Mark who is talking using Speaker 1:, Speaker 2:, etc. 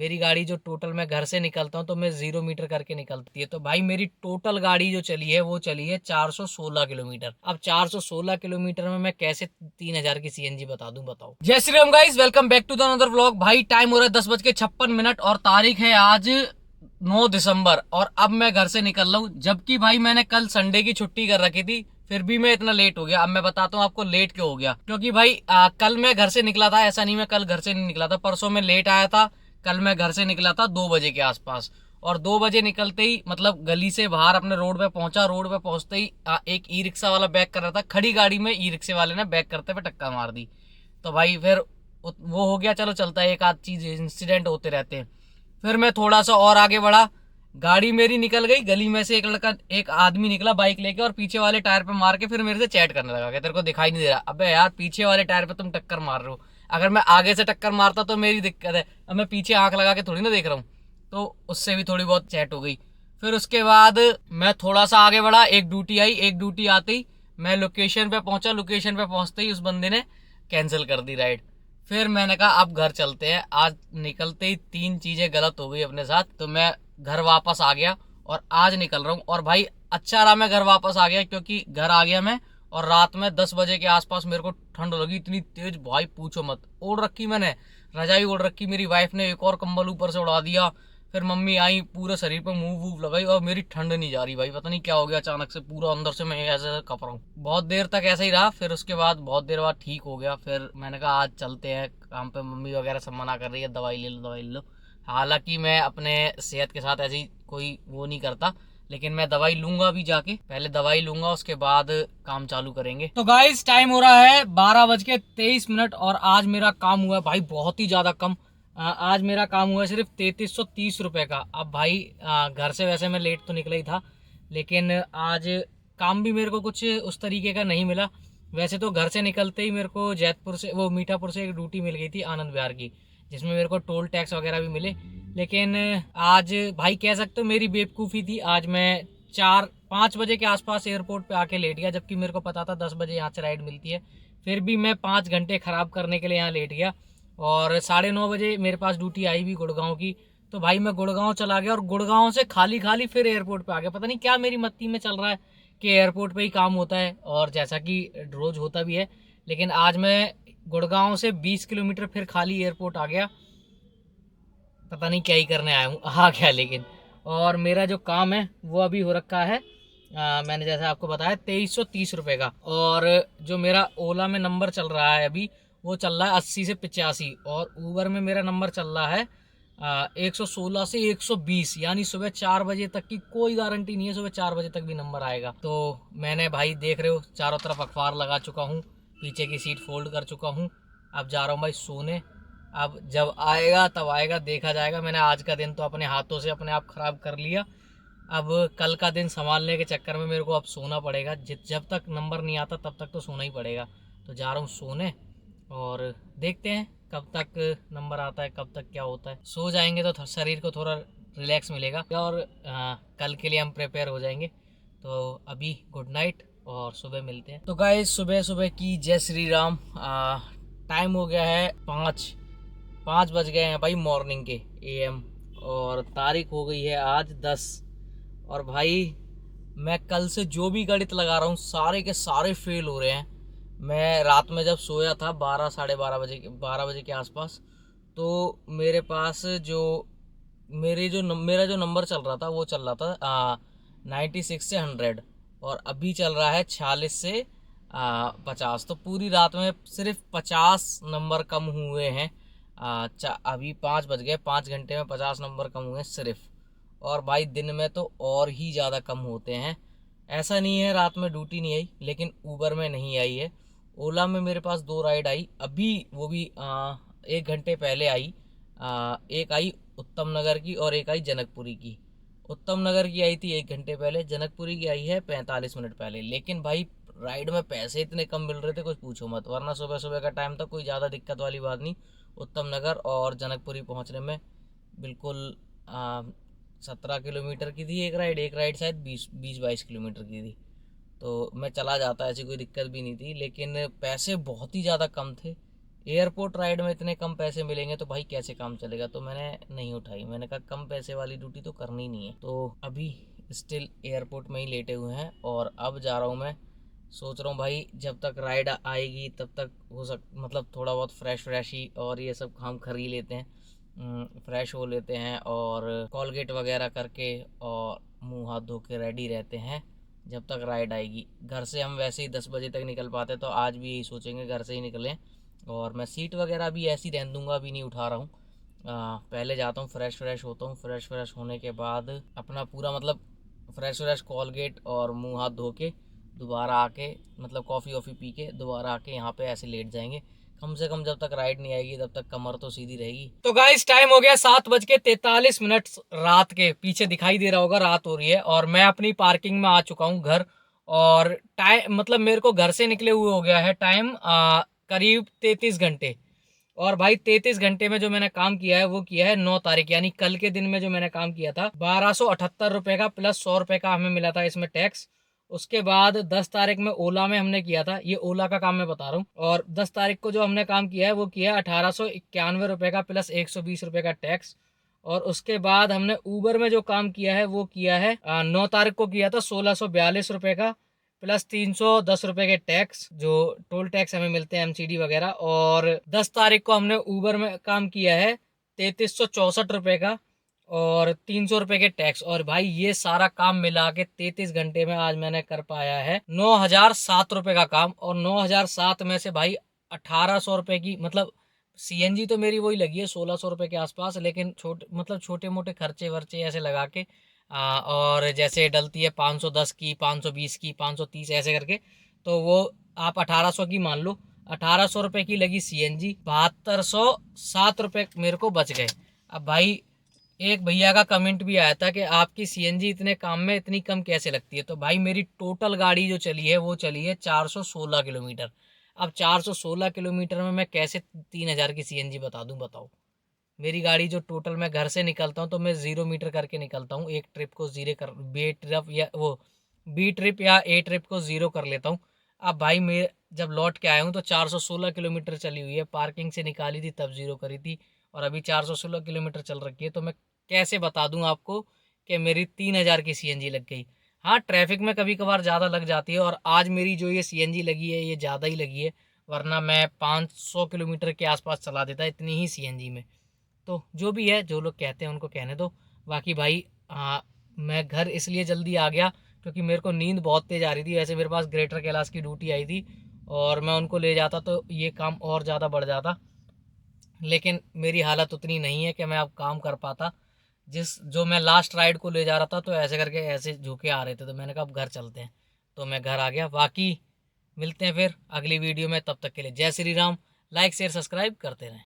Speaker 1: मेरी गाड़ी जो टोटल मैं घर से निकलता हूँ तो मैं 0 मीटर करके निकलती है। तो भाई मेरी टोटल गाड़ी जो चली है वो चली है 416 किलोमीटर। अब 416 किलोमीटर में मैं कैसे 3000 की सीएनजी बता दूं, बताओ। जय Shri Ram guys, welcome back to the another vlog. भाई टाइम हो रहा है 10:56 और तारीख है आज 9 दिसंबर और अब मैं घर से निकल रहा हूँ। जबकि भाई मैंने कल संडे की छुट्टी कर रखी थी, फिर भी मैं इतना लेट हो गया। अब मैं बताता हूँ आपको लेट क्यों हो गया। क्योंकि भाई कल मैं घर से निकला था, ऐसा नहीं मैं कल घर से नहीं निकला था, परसों मैं लेट आया था। कल मैं घर से निकला था 2 बजे के आसपास, और 2 बजे निकलते ही मतलब गली से बाहर अपने रोड पे पहुंचा। रोड पे पहुंचते ही एक ई रिक्शा वाला बैक कर रहा था, खड़ी गाड़ी में ई रिक्शे वाले ने बैक करते हुए टक्कर मार दी। तो भाई फिर वो हो गया, चलो चलता है, एक आध चीज इंसिडेंट होते रहते हैं। फिर मैं थोड़ा सा और आगे बढ़ा, गाड़ी मेरी निकल गई गली में से, एक आदमी निकला बाइक लेके और पीछे वाले टायर पे मार के फिर मेरे से चैट करने लगा कि तेरे को दिखाई नहीं दे रहा। अबे यार, पीछे वाले टायर पे तुम टक्कर मार रहे हो, अगर मैं आगे से टक्कर मारता तो मेरी दिक्कत है, अब मैं पीछे आंख लगा के थोड़ी ना देख रहा हूँ। तो उससे भी थोड़ी बहुत चैट हो गई। फिर उसके बाद मैं थोड़ा सा आगे बढ़ा, एक ड्यूटी आई, एक ड्यूटी आते ही मैं लोकेशन पे पहुंचा। लोकेशन पे पहुंचते ही उस बंदे ने कैंसिल कर दी राइड। फिर मैंने कहा अब घर चलते हैं। आज निकलते ही 3 चीजें गलत हो गई अपने साथ, तो मैं घर वापस आ गया और आज निकल रहा हूँ। और भाई अच्छा रहा मैं घर वापस आ गया, क्योंकि घर आ गया मैं और रात में 10 बजे के आसपास मेरे को ठंड लगी, इतनी तेज भाई पूछो मत। ओढ़ रखी मैंने, रजाई ओढ़ रखी, मेरी वाइफ ने एक और कंबल ऊपर से उड़ा दिया। फिर मम्मी आई, पूरे शरीर पे मुंह वूह लगाई और मेरी ठंड नहीं जा रही भाई, पता नहीं क्या हो गया अचानक से, पूरा अंदर से मैं ऐसे ऐसे कप रहा हूँ। बहुत देर तक ऐसा ही रहा, फिर उसके बाद बहुत देर बाद ठीक हो गया। फिर मैंने कहा आज चलते हैं काम पे, मम्मी वगैरह सब मना कर रही है, दवाई ले लो दवाई ले लो। हालांकि मैं अपने सेहत के साथ ऐसी कोई वो नहीं करता, लेकिन मैं दवाई लूंगा भी, जाके पहले दवाई लूंगा उसके बाद काम चालू करेंगे। तो गाइस टाइम हो रहा है 12:23 और आज मेरा काम हुआ है भाई बहुत ही ज्यादा कम। आज मेरा काम हुआ है सिर्फ 3330 रुपये का। अब भाई घर से वैसे मैं लेट तो निकला ही था, लेकिन आज काम भी मेरे को कुछ उस तरीके का नहीं मिला। वैसे तो घर से निकलते ही मेरे को जैतपुर से, वो मीठापुर से एक ड्यूटी मिल गई थी आनंद विहार की, जिसमें मेरे को टोल टैक्स वगैरह भी मिले। लेकिन आज भाई कह सकते हो मेरी बेवकूफ़ी थी, आज मैं 4-5 बजे के आसपास एयरपोर्ट पे आके लेट गया, जबकि मेरे को पता था 10 बजे यहाँ से राइड मिलती है। फिर भी मैं 5 घंटे ख़राब करने के लिए यहाँ लेट गया और 9:30 बजे मेरे पास ड्यूटी आई भी गुड़गांव की। तो भाई मैं गुड़गांव चला गया और गुड़गांव से खाली खाली फिर एयरपोर्ट पे आ गया। पता नहीं क्या मेरी मत्ती में चल रहा है कि एयरपोर्ट पे ही काम होता है, और जैसा कि रोज़ होता भी है, लेकिन आज मैं गुड़गांव से 20 किलोमीटर फिर खाली एयरपोर्ट आ गया। पता नहीं क्या ही करने आया हूँ, आ गया लेकिन। और मेरा जो काम है वो अभी हो रखा है, मैंने जैसे आपको बताया 2330 रुपये का। और जो मेरा ओला में नंबर चल रहा है अभी, वो चल रहा है 80 से 85, और ऊबर में मेरा नंबर चल रहा है 116 से 120, यानी सुबह 4 बजे तक की कोई गारंटी नहीं है, सुबह 4 बजे तक भी नंबर आएगा। तो मैंने भाई देख रहे हो चारों तरफ अखबार लगा चुका हूँ, पीछे की सीट फोल्ड कर चुका हूँ। अब जा रहा हूँ भाई सोने। अब जब आएगा तब आएगा, देखा जाएगा। मैंने आज का दिन तो अपने हाथों से अपने आप ख़राब कर लिया, अब कल का दिन संभालने के चक्कर में मेरे को अब सोना पड़ेगा। जब तक नंबर नहीं आता तब तक तो सोना ही पड़ेगा। तो जा रहा हूँ सोने और देखते हैं कब तक नंबर आता है, कब तक क्या होता है। सो जाएंगे तो शरीर को थोड़ा रिलैक्स मिलेगा और कल के लिए हम प्रिपेयर हो जाएंगे। तो अभी गुड नाइट और सुबह मिलते हैं। तो गाइस सुबह सुबह की जय श्री राम। टाइम हो गया है 5 बज गए हैं भाई मॉर्निंग के AM, और तारीख हो गई है आज 10। और भाई मैं कल से जो भी गणित लगा रहा हूँ सारे के सारे फेल हो रहे हैं। मैं रात में जब सोया था 12 साढ़े 12 बजे के आसपास, तो मेरे पास जो मेरा जो नंबर चल रहा था वो चल रहा था 96 से 100, और अभी चल रहा है 46 से 50। तो पूरी रात में सिर्फ 50 नंबर कम हुए हैं। अभी 5 बज गए, 5 घंटे में 50 नंबर कम हुए सिर्फ। और भाई दिन में तो और ही ज़्यादा कम होते हैं। ऐसा नहीं है रात में ड्यूटी नहीं आई, लेकिन ऊबर में नहीं आई है। ओला में मेरे पास 2 राइड आई अभी, वो भी 1 घंटे पहले आई। एक आई उत्तम नगर की और एक आई जनकपुरी की। उत्तम नगर की आई थी 1 घंटे पहले, जनकपुरी की आई है 45 मिनट पहले। लेकिन भाई राइड में पैसे इतने कम मिल रहे थे कुछ पूछो मत, वरना सुबह सुबह का टाइम था, कोई ज़्यादा दिक्कत वाली बात नहीं। उत्तम नगर और जनकपुरी पहुंचने में बिल्कुल 17 किलोमीटर की थी एक राइड शायद 20-22 किलोमीटर की थी। तो मैं चला जाता, ऐसी कोई दिक्कत भी नहीं थी, लेकिन पैसे बहुत ही ज़्यादा कम थे। एयरपोर्ट राइड में इतने कम पैसे मिलेंगे तो भाई कैसे काम चलेगा, तो मैंने नहीं उठाई। मैंने कहा कम पैसे वाली ड्यूटी तो करनी नहीं है। तो अभी स्टिल एयरपोर्ट में ही लेटे हुए हैं और अब जा रहा हूँ मैं। सोच रहा हूँ भाई जब तक राइड आएगी तब तक मतलब थोड़ा बहुत फ्रेश ही और ये सब काम कर ही लेते हैं, फ्रेश हो लेते हैं और कॉलगेट वगैरह करके और मुंह हाथ धो के रेडी रहते हैं जब तक राइड आएगी। घर से हम वैसे ही 10 बजे तक निकल पाते, तो आज भी यही सोचेंगे घर से ही निकलें। और मैं सीट वगैरह भी ऐसी रहने दूंगा, अभी नहीं उठा रहा हूँ। पहले जाता हूँ, फ्रेश होता हूँ। फ्रेश होने के बाद अपना पूरा मतलब फ्रेश कॉलगेट और मुंह हाथ धो के दोबारा आके मतलब कॉफ़ी वॉफ़ी पी के दोबारा आके यहाँ पे ऐसे लेट जाएंगे। कम से कम जब तक राइड नहीं आएगी तब तक कमर तो सीधी रहेगी। तो गाइस टाइम हो गया 7:43 रात के। पीछे दिखाई दे रहा होगा रात हो रही है और मैं अपनी पार्किंग में आ चुका हूँ घर। और टाइम मतलब मेरे को घर से निकले हुए हो गया है टाइम करीब 33 घंटे। और भाई 33 घंटे में जो मैंने काम किया है वो किया है 9 तारीख, यानी कल के दिन में जो मैंने काम किया था 1278 रुपये का प्लस 100 रुपये का हमें मिला था इसमें टैक्स। उसके बाद 10 तारीख में ओला में हमने किया था, ये ओला का काम मैं बता रहा हूँ। और 10 तारीख को जो हमने काम किया है वो किया है 1891 रुपये का प्लस 120 रुपये का टैक्स। और उसके बाद हमने ऊबर में जो काम किया है वो किया है 9 तारीख को किया था 1642 रुपये का प्लस 310 रुपये के टैक्स, जो टोल टैक्स हमें मिलते हैं एमसीडी वगैरह। और 10 तारीख को हमने ऊबर में काम किया है 3364 रुपये का और 300 रुपये के टैक्स। और भाई ये सारा काम मिला के 33 घंटे में आज मैंने कर पाया है 9007 रुपये का काम। और 9007 में से भाई 1800 रुपये की मतलब सीएनजी तो मेरी वही लगी है 1600 रुपये के आसपास, लेकिन छोटे मोटे खर्चे वर्चे ऐसे लगा के और जैसे डलती है 510 की, 520 की, 530 ऐसे करके, तो वो आप 1800 की मान लो। 1800 रुपये की लगी सीएनजी, 7207 रुपये मेरे को बच गए। अब भाई एक भैया का कमेंट भी आया था कि आपकी सीएनजी इतने काम में इतनी कम कैसे लगती है, तो भाई मेरी टोटल गाड़ी जो चली है वो चली है 416 किलोमीटर। अब 416 किलोमीटर में मैं कैसे 3000 की सीएनजी बता दूं, बताओ। मेरी गाड़ी जो टोटल मैं घर से निकलता हूँ तो मैं 0 मीटर करके निकलता हूँ, एक ट्रिप को बी ट्रिप या ए ट्रिप को 0 कर लेता हूँ। अब भाई मैं जब लौट के आया हूँ तो 416 किलोमीटर चली हुई है, पार्किंग से निकाली थी तब 0 करी थी और अभी 416 किलोमीटर चल रखी है। तो मैं कैसे बता दूँ आपको कि मेरी 3000 की सीएनजी लग गई। हाँ, ट्रैफिक में कभी कभार ज़्यादा लग जाती है और आज मेरी जो ये सीएनजी लगी है ये ज़्यादा ही लगी है, वरना मैं 500 किलोमीटर के आसपास चला देता इतनी ही सीएनजी में। तो जो भी है, जो लोग कहते हैं उनको कहने दो। बाकी भाई मैं घर इसलिए जल्दी आ गया क्योंकि मेरे को नींद बहुत तेज़ आ रही थी। वैसे मेरे पास ग्रेटर कैलाश की ड्यूटी आई थी और मैं उनको ले जाता तो ये काम और ज़्यादा बढ़ जाता, लेकिन मेरी हालत उतनी नहीं है कि मैं अब काम कर पाता। जो मैं लास्ट राइड को ले जा रहा था तो ऐसे करके ऐसे झुके आ रहे थे, तो मैंने कहा अब घर चलते हैं, तो मैं घर आ गया। बाकी मिलते हैं फिर अगली वीडियो में, तब तक के लिए जय Shri Ram. Like share subscribe करते रहें।